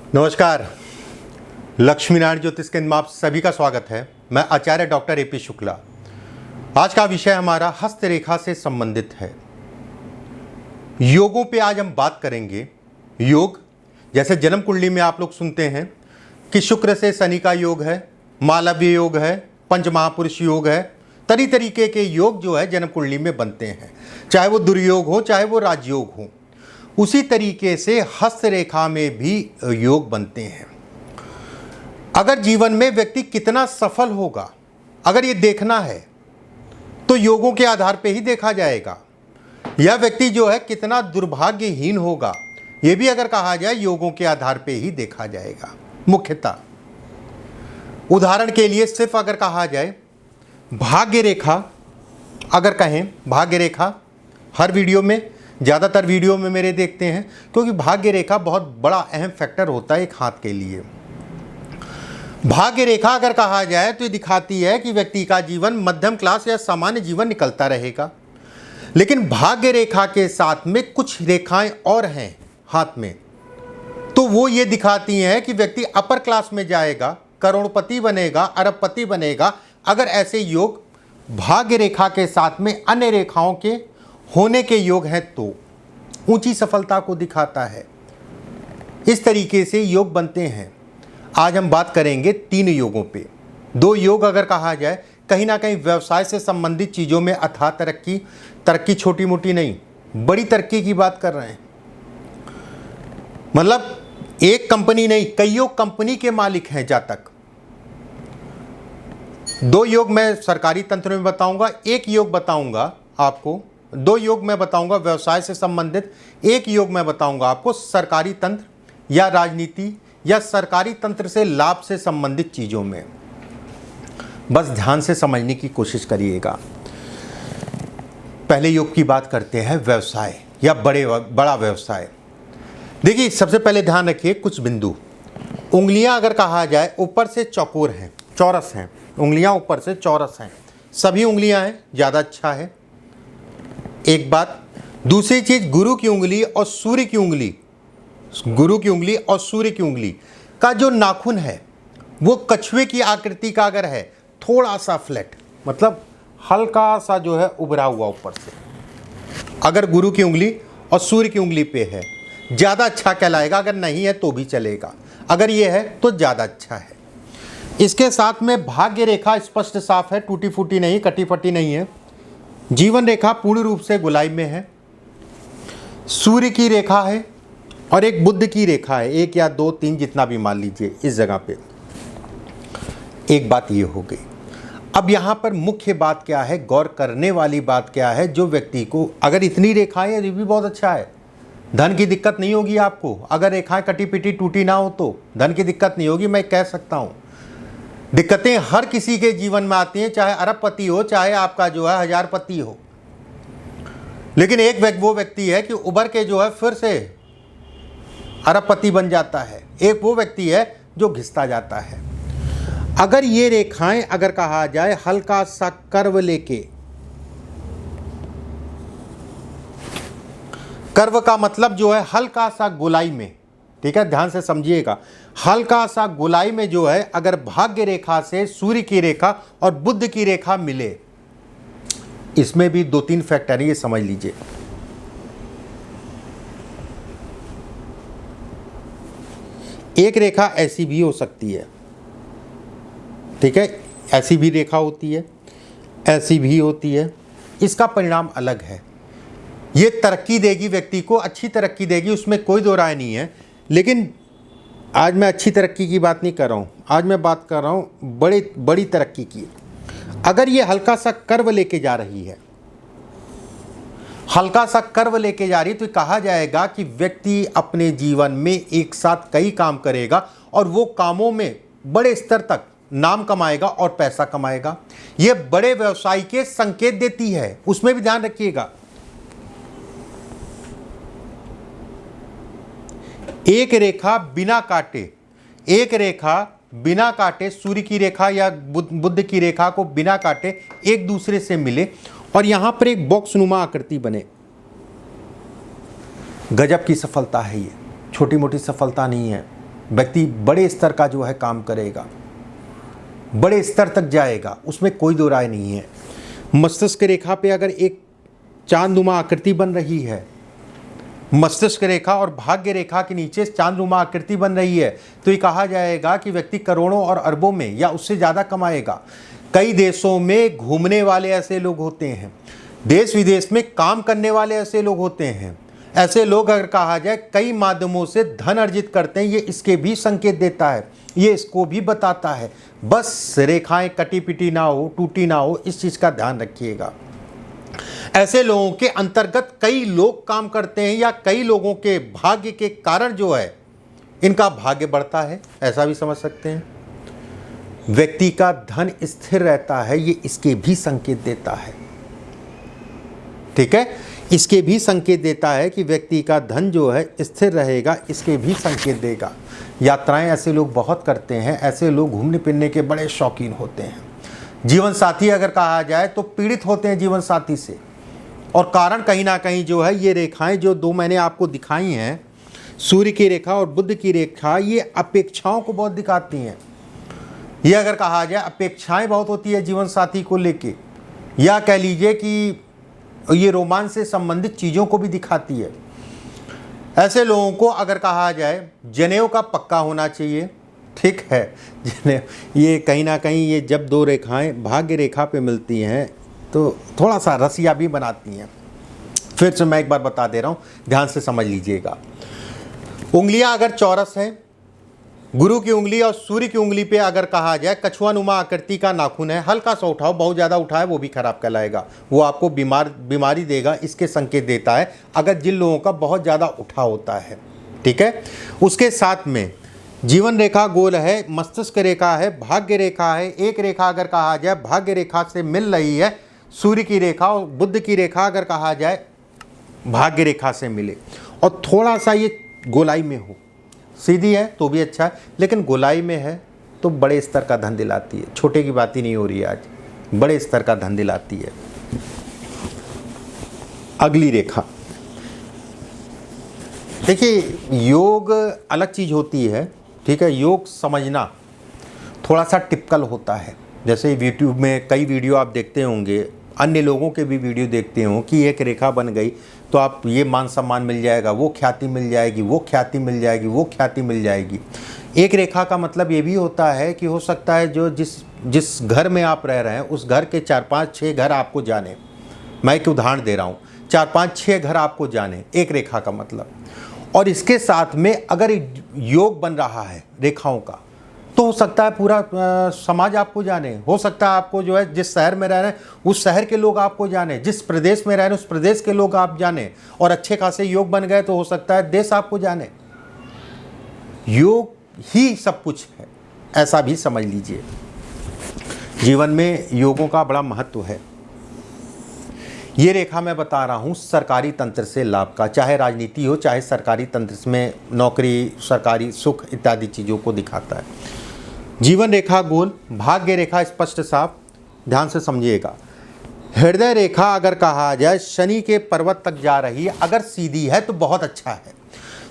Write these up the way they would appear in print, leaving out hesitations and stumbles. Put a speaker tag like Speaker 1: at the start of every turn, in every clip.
Speaker 1: नमस्कार। लक्ष्मी नारायण ज्योतिष केंद्र में आप सभी का स्वागत है। मैं आचार्य डॉक्टर ए.पी. शुक्ला। आज का विषय हमारा हस्तरेखा से संबंधित है। योगों पे आज हम बात करेंगे। योग जैसे जन्म कुंडली में आप लोग सुनते हैं कि शुक्र से शनि का योग है, मालव्य योग है, पंचमहापुरुष योग है, तरीके के योग जो है जन्म कुंडली में बनते हैं, चाहे वो दुर्योग हो चाहे वो राजयोग हो। उसी तरीके से हस्तरेखा में भी योग बनते हैं। अगर जीवन में व्यक्ति कितना सफल होगा, अगर ये देखना है तो योगों के आधार पे ही देखा जाएगा। यह व्यक्ति जो है कितना दुर्भाग्यहीन होगा, ये भी अगर कहा जाए योगों के आधार पे ही देखा जाएगा। मुख्यतः उदाहरण के लिए सिर्फ अगर कहा जाए भाग्य रेखा, अगर कहें भाग्य रेखा, हर वीडियो में, ज़्यादातर वीडियो में मेरे देखते हैं, क्योंकि भाग्य रेखा बहुत बड़ा अहम फैक्टर होता है एक हाथ के लिए। भाग्य रेखा अगर कहा जाए तो ये दिखाती है कि व्यक्ति का जीवन मध्यम क्लास या सामान्य जीवन निकलता रहेगा। लेकिन भाग्य रेखा के साथ में कुछ रेखाएं और हैं हाथ में, तो वो ये दिखाती हैं कि व्यक्ति अपर क्लास में जाएगा, करोड़पति बनेगा, अरबपति बनेगा। अगर ऐसे योग भाग्य रेखा के साथ में अन्य रेखाओं के होने के योग हैं तो ऊंची सफलता को दिखाता है। इस तरीके से योग बनते हैं। आज हम बात करेंगे 3 योगों पे। 2 योग अगर कहा जाए कहीं ना कहीं व्यवसाय से संबंधित चीज़ों में अथाह तरक्की छोटी मोटी नहीं, बड़ी तरक्की की बात कर रहे हैं। मतलब एक कंपनी नहीं, कईयों कंपनी के मालिक हैं जातक। 2 योग मैं सरकारी तंत्र में बताऊंगा, 1 योग बताऊंगा आपको। 2 योग मैं बताऊंगा व्यवसाय से संबंधित, 1 योग मैं बताऊंगा आपको सरकारी तंत्र या राजनीति या सरकारी तंत्र से लाभ से संबंधित चीज़ों में। बस ध्यान से समझने की कोशिश करिएगा। पहले योग की बात करते हैं, व्यवसाय या बड़ा व्यवसाय। देखिए, सबसे पहले ध्यान रखिए कुछ बिंदु। उंगलियां अगर कहा जाए ऊपर से चौकोर हैं, चौरस हैं, उंगलियां ऊपर से चौरस हैं, सभी उंगलियां हैं, ज़्यादा अच्छा है। एक बात। दूसरी चीज, गुरु की उंगली और सूर्य की उंगली, गुरु की उंगली और सूर्य की उंगली का जो नाखून है वो कछुए की आकृति का अगर है, थोड़ा सा फ्लैट, मतलब हल्का सा जो है उभरा हुआ ऊपर से, अगर गुरु की उंगली और सूर्य की उंगली पे है ज़्यादा अच्छा कहलाएगा। अगर नहीं है तो भी चलेगा, अगर ये है तो ज़्यादा अच्छा है। इसके साथ में भाग्य रेखा स्पष्ट साफ है, टूटी फूटी नहीं, कटी फटी नहीं है। जीवन रेखा पूर्ण रूप से गोलाई में है। सूर्य की रेखा है और एक बुध की रेखा है, 1 या 2 3 जितना भी मान लीजिए इस जगह पे। एक बात ये हो गई। अब यहाँ पर मुख्य बात क्या है, गौर करने वाली बात क्या है, जो व्यक्ति को अगर इतनी रेखाएं है ये भी बहुत अच्छा है। धन की दिक्कत नहीं होगी आपको। अगर रेखाएं कटी पिटी टूटी ना हो तो धन की दिक्कत नहीं होगी, मैं कह सकता हूँ। दिक्कतें हर किसी के जीवन में आती हैं, चाहे अरबपति हो चाहे आपका जो है हजारपति हो। लेकिन एक वो व्यक्ति है कि उभर के जो है फिर से अरबपति बन जाता है। एक वो व्यक्ति है जो घिसता जाता है। अगर ये रेखाएं अगर कहा जाए हल्का सा कर्व लेके, कर्व का मतलब जो है हल्का सा गोलाई में, ठीक है, ध्यान से समझिएगा। हल्का सा गोलाई में जो है अगर भाग्य रेखा से सूर्य की रेखा और बुध की रेखा मिले, इसमें भी 2-3 फैक्टर ये समझ लीजिए। एक रेखा ऐसी भी हो सकती है, ठीक है, ऐसी भी रेखा होती है, ऐसी भी होती है। इसका परिणाम अलग है। ये तरक्की देगी व्यक्ति को, अच्छी तरक्की देगी, उसमें कोई दो राय नहीं है। लेकिन आज मैं अच्छी तरक्की की बात नहीं कर रहा हूँ, आज मैं बात कर रहा हूँ बड़ी तरक्की की। अगर ये हल्का सा कर्व लेके जा रही है, हल्का सा कर्व लेके जा रही है, तो कहा जाएगा कि व्यक्ति अपने जीवन में एक साथ कई काम करेगा और वो कामों में बड़े स्तर तक नाम कमाएगा और पैसा कमाएगा। ये बड़े व्यवसाय के संकेत देती है, उसमें भी ध्यान रखिएगा। एक रेखा बिना काटे, एक रेखा बिना काटे, सूर्य की रेखा या बुध की रेखा को बिना काटे एक दूसरे से मिले और यहां पर एक बॉक्स नुमा आकृति बने, गजब की सफलता है। ये छोटी मोटी सफलता नहीं है। व्यक्ति बड़े स्तर का जो है काम करेगा, बड़े स्तर तक जाएगा, उसमें कोई दो राय नहीं है। मस्तिष्क रेखा पे अगर एक चांदनुमा आकृति बन रही है, मस्तिष्क रेखा और भाग्य रेखा के नीचे चांदनुमा आकृति बन रही है, तो ये कहा जाएगा कि व्यक्ति करोड़ों और अरबों में या उससे ज़्यादा कमाएगा। कई देशों में घूमने वाले ऐसे लोग होते हैं, देश विदेश में काम करने वाले ऐसे लोग होते हैं। ऐसे लोग अगर कहा जाए कई माध्यमों से धन अर्जित करते हैं, ये इसके भी संकेत देता है, ये इसको भी बताता है। बस रेखाएं कटी पिटी ना हो, टूटी ना हो, इस चीज़ का ध्यान रखिएगा। ऐसे लोगों के अंतर्गत कई लोग काम करते हैं या कई लोगों के भाग्य के कारण जो है इनका भाग्य बढ़ता है, ऐसा भी समझ सकते हैं। व्यक्ति का धन स्थिर रहता है, ये इसके भी संकेत देता है। ठीक है, इसके भी संकेत देता है कि व्यक्ति का धन जो है स्थिर रहेगा, इसके भी संकेत देगा। यात्राएं ऐसे लोग बहुत करते हैं, ऐसे लोग घूमने फिरने के बड़े शौकीन होते हैं। जीवन साथी अगर कहा जाए तो पीड़ित होते हैं जीवन साथी से, और कारण कहीं ना कहीं जो है ये रेखाएं जो दो मैंने आपको दिखाई हैं, सूर्य की रेखा और बुध की रेखा, ये अपेक्षाओं को बहुत दिखाती हैं। ये अगर कहा जाए अपेक्षाएं बहुत होती है जीवन साथी को लेके, या कह लीजिए कि ये रोमांस से संबंधित चीज़ों को भी दिखाती है। ऐसे लोगों को अगर कहा जाए जनेऊ का पक्का होना चाहिए। ठीक है, जनेऊ ये कहीं ना कहीं ये जब दो रेखाएं भाग्य रेखा पे मिलती हैं तो थोड़ा सा रसिया भी बनाती हैं। फिर से मैं एक बार बता दे रहा हूँ, ध्यान से समझ लीजिएगा। उंगलियां अगर चौरस हैं, गुरु की उंगली और सूर्य की उंगली पे अगर कहा जाए कछुआ नुमा आकृति का नाखून है, हल्का सा उठाओ, बहुत ज़्यादा उठाए वो भी खराब कहलाएगा, वो आपको बीमारी देगा, इसके संकेत देता है अगर जिन लोगों का बहुत ज़्यादा उठा होता है। ठीक है, उसके साथ में जीवन रेखा गोल है, मस्तिष्क रेखा है, भाग्य रेखा है। एक रेखा अगर कहा जाए भाग्य रेखा से मिल रही है, सूर्य की रेखा और बुध की रेखा अगर कहा जाए भाग्य रेखा से मिले, और थोड़ा सा ये गोलाई में हो, सीधी है तो भी अच्छा है, लेकिन गोलाई में है तो बड़े स्तर का धन दिलाती है। छोटे की बात ही नहीं हो रही है आज, बड़े स्तर का धन दिलाती है। अगली रेखा देखिए, योग अलग चीज़ होती है। ठीक है, योग समझना थोड़ा सा टिपिकल होता है। जैसे यूट्यूब में कई वीडियो आप देखते होंगे, अन्य लोगों के भी वीडियो देखते हो कि एक रेखा बन गई तो आप ये मान सम्मान मिल जाएगा, वो ख्याति मिल जाएगी, वो ख्याति मिल जाएगी, वो ख्याति मिल जाएगी। एक रेखा का मतलब ये भी होता है कि हो सकता है जो जिस घर में आप रह रहे हैं उस घर के 4 5 6 घर आपको जाने। मैं एक उदाहरण दे रहा हूँ, 4 5 6 घर आपको जाने, एक रेखा का मतलब। और इसके साथ में अगर योग बन रहा है रेखाओं का, तो हो सकता है पूरा समाज आपको जाने, हो सकता है आपको जो है जिस शहर में रह रहे हैं उस शहर के लोग आपको जाने, जिस प्रदेश में रह रहे हैं उस प्रदेश के लोग आप जाने, और अच्छे खासे योग बन गए तो हो सकता है देश आपको जाने। योग ही सब कुछ है, ऐसा भी समझ लीजिए। जीवन में योगों का बड़ा महत्व है। ये रेखा मैं बता रहा हूँ सरकारी तंत्र से लाभ का, चाहे राजनीति हो चाहे सरकारी तंत्र में नौकरी, सरकारी सुख इत्यादि चीज़ों को दिखाता है। जीवन रेखा गोल, भाग्य रेखा स्पष्ट साफ, ध्यान से समझिएगा। हृदय रेखा अगर कहा जाए शनि के पर्वत तक जा रही है, अगर सीधी है तो बहुत अच्छा है।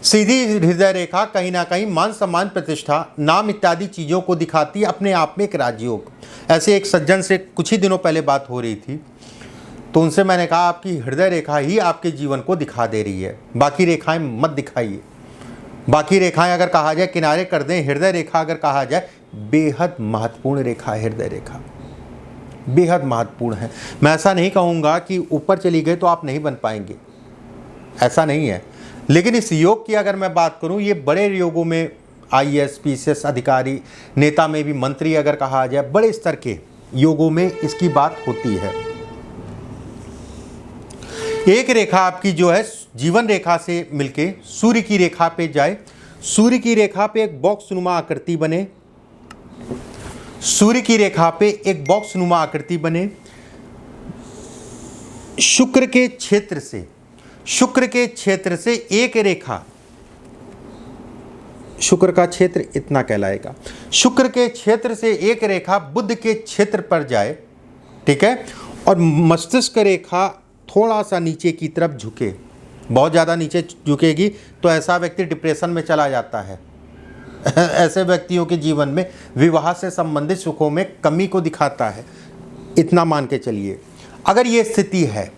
Speaker 1: सीधी हृदय रेखा कहीं ना कहीं मान सम्मान, प्रतिष्ठा, नाम इत्यादि चीज़ों को दिखाती है, अपने आप में एक राजयोग। ऐसे एक सज्जन से कुछ ही दिनों पहले बात हो रही थी, तो उनसे मैंने कहा आपकी हृदय रेखा ही आपके जीवन को दिखा दे रही है, बाकी रेखाएं मत दिखाइए। बाकी रेखाएं अगर कहा जाए किनारे कर दें, हृदय रेखा अगर कहा जाए बेहद महत्वपूर्ण रेखा है। हृदय रेखा बेहद महत्वपूर्ण है। मैं ऐसा नहीं कहूँगा कि ऊपर चली गई तो आप नहीं बन पाएंगे, ऐसा नहीं है, लेकिन इस योग की अगर मैं बात करूँ, ये बड़े योगों में IAS PCS अधिकारी, नेता में भी मंत्री अगर कहा जाए, बड़े स्तर के योगों में इसकी बात होती है। एक रेखा आपकी जो है जीवन रेखा से मिलके सूर्य की रेखा पे जाए, सूर्य की रेखा पे एक बॉक्स नुमा आकृति बने, सूर्य की रेखा पे एक बॉक्स नुमा आकृति बने, शुक्र के क्षेत्र से एक रेखा, शुक्र का क्षेत्र इतना कहलाएगा, शुक्र के क्षेत्र से एक रेखा बुध के क्षेत्र पर जाए। ठीक है, और मस्तिष्क रेखा थोड़ा सा नीचे की तरफ झुके, बहुत ज़्यादा नीचे झुकेगी तो ऐसा व्यक्ति डिप्रेशन में चला जाता है, ऐसे व्यक्तियों के जीवन में विवाह से संबंधित सुखों में कमी को दिखाता है। इतना मान के चलिए, अगर ये स्थिति है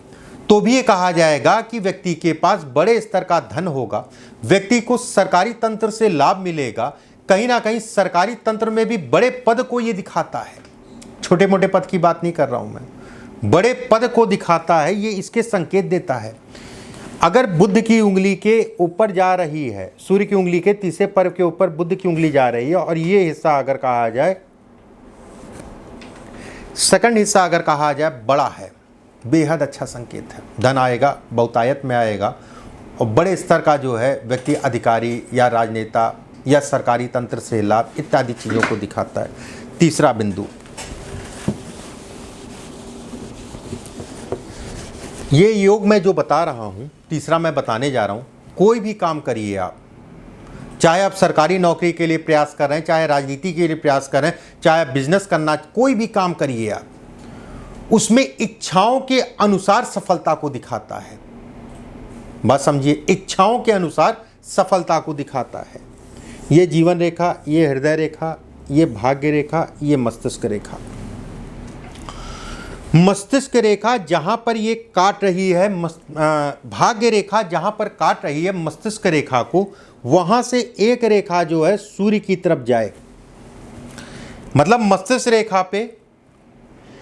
Speaker 1: तो भी ये कहा जाएगा कि व्यक्ति के पास बड़े स्तर का धन होगा, व्यक्ति को सरकारी तंत्र से लाभ मिलेगा। कहीं ना कहीं सरकारी तंत्र में भी बड़े पद को ये दिखाता है, छोटे मोटे पद की बात नहीं कर रहा हूं मैं, बड़े पद को दिखाता है, ये इसके संकेत देता है। अगर बुध की उंगली के ऊपर जा रही है, सूर्य की उंगली के तीसरे पर्व के ऊपर बुध की उंगली जा रही है, और ये हिस्सा अगर कहा जाए, सेकंड हिस्सा अगर कहा जाए बड़ा है, बेहद अच्छा संकेत है। धन आएगा, बहुतायत में आएगा, और बड़े स्तर का जो है व्यक्ति अधिकारी या राजनेता या सरकारी तंत्र से लाभ इत्यादि चीज़ों को दिखाता है। तीसरा बिंदु, ये योग मैं जो बता रहा हूँ, तीसरा मैं बताने जा रहा हूँ, कोई भी काम करिए आप, चाहे आप सरकारी नौकरी के लिए प्रयास कर रहे हैं, चाहे राजनीति के लिए प्रयास कर रहे हैं, चाहे बिजनेस करना, कोई भी काम करिए आप, उसमें इच्छाओं के अनुसार सफलता को दिखाता है। बस समझिए, इच्छाओं के अनुसार सफलता को दिखाता है। ये जीवन रेखा, ये हृदय रेखा, ये भाग्य रेखा, ये मस्तिष्क रेखा। मस्तिष्क रेखा जहां पर ये काट रही है, भाग्य रेखा जहां पर काट रही है मस्तिष्क रेखा को, वहां से एक रेखा जो है सूर्य की तरफ जाए। मतलब मस्तिष्क रेखा पे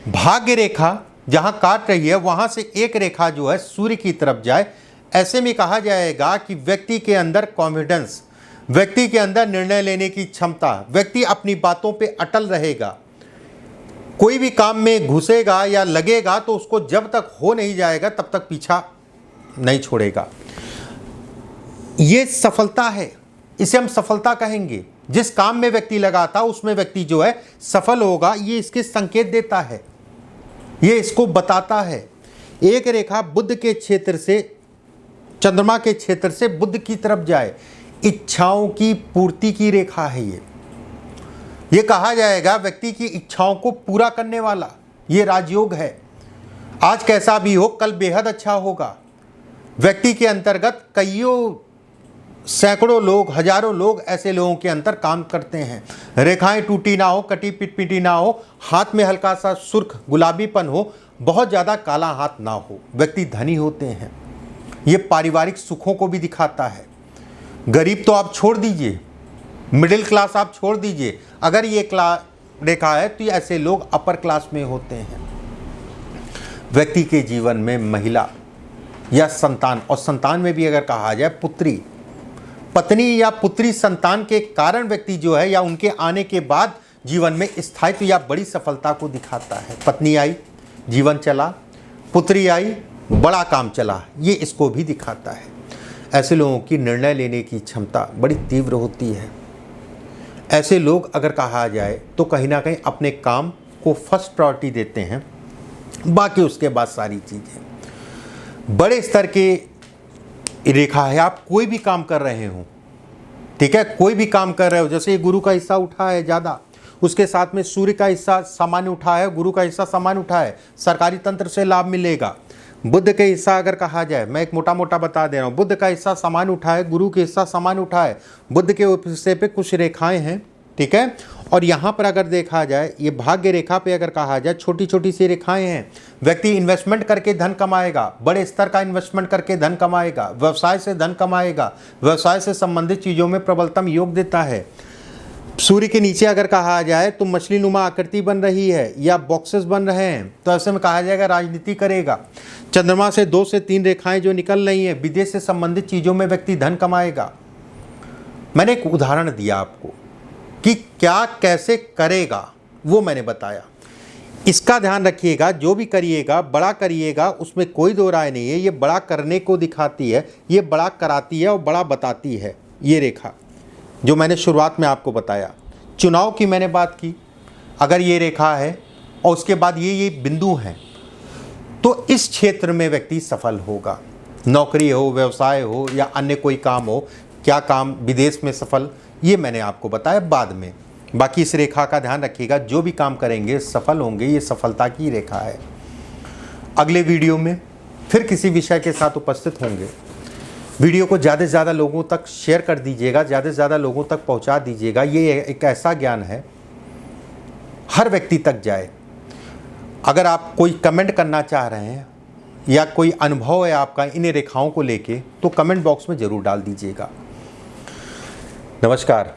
Speaker 1: भाग्य रेखा जहां काट रही है, वहां से एक रेखा जो है सूर्य की तरफ जाए। ऐसे में कहा जाएगा कि व्यक्ति के अंदर कॉन्फिडेंस, व्यक्ति के अंदर निर्णय लेने की क्षमता, व्यक्ति अपनी बातों पे अटल रहेगा। कोई भी काम में घुसेगा या लगेगा तो उसको जब तक हो नहीं जाएगा तब तक पीछा नहीं छोड़ेगा। ये सफलता है, इसे हम सफलता कहेंगे। जिस काम में व्यक्ति लगा था उसमें व्यक्ति जो है सफल होगा, ये इसके संकेत देता है, ये इसको बताता है। एक रेखा बुध के क्षेत्र से, चंद्रमा के क्षेत्र से बुध की तरफ जाए, इच्छाओं की पूर्ति की रेखा है ये कहा जाएगा व्यक्ति की इच्छाओं को पूरा करने वाला ये राजयोग है। आज कैसा भी हो, कल बेहद अच्छा होगा। व्यक्ति के अंतर्गत कईयों सैकड़ों लोग, हजारों लोग ऐसे लोगों के अंतर काम करते हैं। रेखाएं टूटी ना हो, कटी पिटपिटी ना हो, हाथ में हल्का सा सुर्ख गुलाबीपन हो, बहुत ज़्यादा काला हाथ ना हो, व्यक्ति धनी होते हैं। ये पारिवारिक सुखों को भी दिखाता है। गरीब तो आप छोड़ दीजिए, मिडिल क्लास आप छोड़ दीजिए, अगर ये रेखा है तो ऐसे लोग अपर क्लास में होते हैं। व्यक्ति के जीवन में महिला या संतान, और संतान में भी अगर कहा जाए पुत्री, पत्नी या पुत्री संतान के कारण व्यक्ति जो है या उनके आने के बाद जीवन में स्थायित्व या बड़ी सफलता को दिखाता है। पत्नी आई, जीवन चला, पुत्री आई, बड़ा काम चला, ये इसको भी दिखाता है। ऐसे लोगों की निर्णय लेने की क्षमता बड़ी तीव्र होती है। ऐसे लोग अगर कहा जाए तो कहीं ना कहीं अपने काम को फर्स्ट प्रायोरिटी देते हैं, बाकी उसके बाद सारी चीज़ें। बड़े स्तर के रेखा है, आप कोई भी काम कर रहे हो, ठीक है, कोई भी काम कर रहे हो, जैसे ये गुरु का हिस्सा उठा है ज़्यादा, उसके साथ में सूर्य का हिस्सा सामान्य उठा है, गुरु का हिस्सा सामान्य उठा है, सरकारी तंत्र से लाभ मिलेगा। बुध के हिस्सा अगर कहा जाए, मैं एक मोटा मोटा बता दे रहा हूँ, बुध का हिस्सा सामान्य उठा है, गुरु के हिस्सा सामान्य उठा है, बुध के हिस्से पे कुछ रेखाएं हैं, ठीक है। और यहाँ पर अगर देखा जाए, ये भाग्य रेखा पे अगर कहा जाए, छोटी छोटी सी रेखाएं हैं। व्यक्ति इन्वेस्टमेंट करके धन कमाएगा, बड़े स्तर का इन्वेस्टमेंट करके धन कमाएगा, व्यवसाय से धन कमाएगा, व्यवसाय से संबंधित चीज़ों में प्रबलतम योग देता है। सूर्य के नीचे अगर कहा जाए तो मछली नुमा आकृति बन रही है या बॉक्सेस बन रहे हैं, तो ऐसे में कहा जाएगा राजनीति करेगा। चंद्रमा से 2 से 3 रेखाएं जो निकल रही हैं, विदेश से संबंधित चीज़ों में व्यक्ति धन कमाएगा। मैंने एक उदाहरण दिया आपको कि क्या कैसे करेगा, वो मैंने बताया। इसका ध्यान रखिएगा, जो भी करिएगा बड़ा करिएगा, उसमें कोई दो राय नहीं है। ये बड़ा करने को दिखाती है, ये बड़ा कराती है और बड़ा बताती है। ये रेखा जो मैंने शुरुआत में आपको बताया, चुनाव की मैंने बात की, अगर ये रेखा है और उसके बाद ये बिंदु हैं, तो इस क्षेत्र में व्यक्ति सफल होगा। नौकरी हो, व्यवसाय हो या अन्य कोई काम हो, क्या काम, विदेश में सफल, ये मैंने आपको बताया बाद में। बाकी इस रेखा का ध्यान रखिएगा, जो भी काम करेंगे सफल होंगे, ये सफलता की रेखा है। अगले वीडियो में फिर किसी विषय के साथ उपस्थित होंगे। वीडियो को ज़्यादा से ज़्यादा लोगों तक शेयर कर दीजिएगा, ज़्यादा से ज़्यादा लोगों तक पहुंचा दीजिएगा। ये एक ऐसा ज्ञान है हर व्यक्ति तक जाए। अगर आप कोई कमेंट करना चाह रहे हैं या कोई अनुभव है आपका इन रेखाओं को लेके, तो कमेंट बॉक्स में ज़रूर डाल दीजिएगा। नमस्कार।